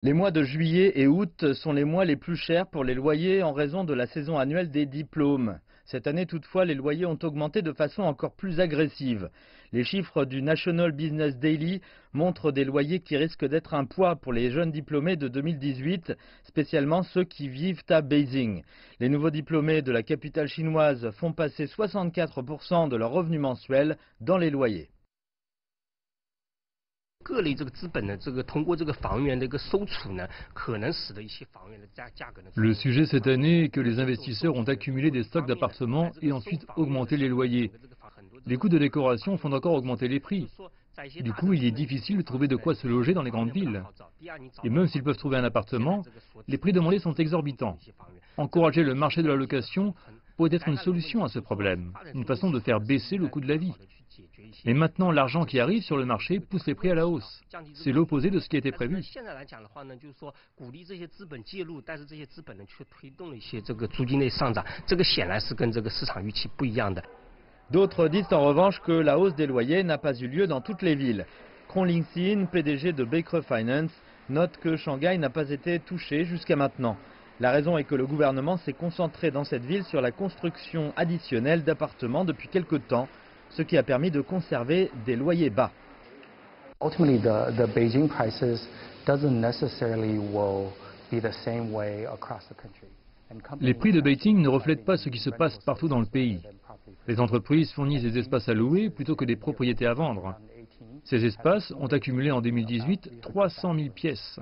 Les mois de juillet et août sont les mois les plus chers pour les loyers en raison de la saison annuelle des diplômes. Cette année toutefois, les loyers ont augmenté de façon encore plus agressive. Les chiffres du National Business Daily montrent des loyers qui risquent d'être un poids pour les jeunes diplômés de 2018, spécialement ceux qui vivent à Beijing. Les nouveaux diplômés de la capitale chinoise font passer 64% de leurs revenus mensuels dans les loyers. Le sujet cette année est que les investisseurs ont accumulé des stocks d'appartements et ensuite augmenté les loyers. Les coûts de décoration font encore augmenter les prix. Du coup, il est difficile de trouver de quoi se loger dans les grandes villes. Et même s'ils peuvent trouver un appartement, les prix demandés sont exorbitants. Encourager le marché de la location pourrait être une solution à ce problème, une façon de faire baisser le coût de la vie. Mais maintenant, l'argent qui arrive sur le marché pousse les prix à la hausse. C'est l'opposé de ce qui était prévu. D'autres disent en revanche que la hausse des loyers n'a pas eu lieu dans toutes les villes. Kron Lingxin, PDG de Baker Finance, note que Shanghai n'a pas été touché jusqu'à maintenant. La raison est que le gouvernement s'est concentré dans cette ville sur la construction additionnelle d'appartements depuis quelque temps, ce qui a permis de conserver des loyers bas. Ultimately, the Beijing prices doesn't necessarily will be the same way across the country. Les prix de Beijing ne reflètent pas ce qui se passe partout dans le pays. Les entreprises fournissent des espaces à louer plutôt que des propriétés à vendre. Ces espaces ont accumulé en 2018 300 000 pièces.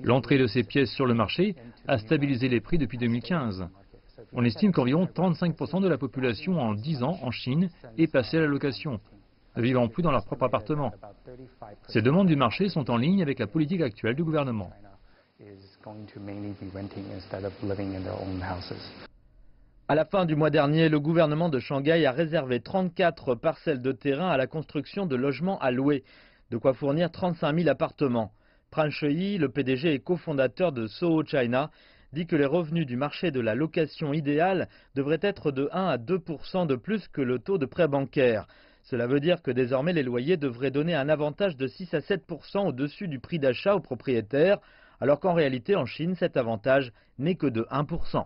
L'entrée de ces pièces sur le marché a stabilisé les prix depuis 2015. On estime qu'environ 35% de la population en 10 ans en Chine est passée à la location, ne vivant plus dans leur propre appartement. Ces demandes du marché sont en ligne avec la politique actuelle du gouvernement. À la fin du mois dernier, le gouvernement de Shanghai a réservé 34 parcelles de terrain à la construction de logements à louer, de quoi fournir 35 000 appartements. Pran Shih, le PDG et cofondateur de Soho China, dit que les revenus du marché de la location idéale devraient être de 1 à 2% de plus que le taux de prêt bancaire. Cela veut dire que désormais les loyers devraient donner un avantage de 6 à 7% au-dessus du prix d'achat aux propriétaires, alors qu'en réalité en Chine cet avantage n'est que de 1%.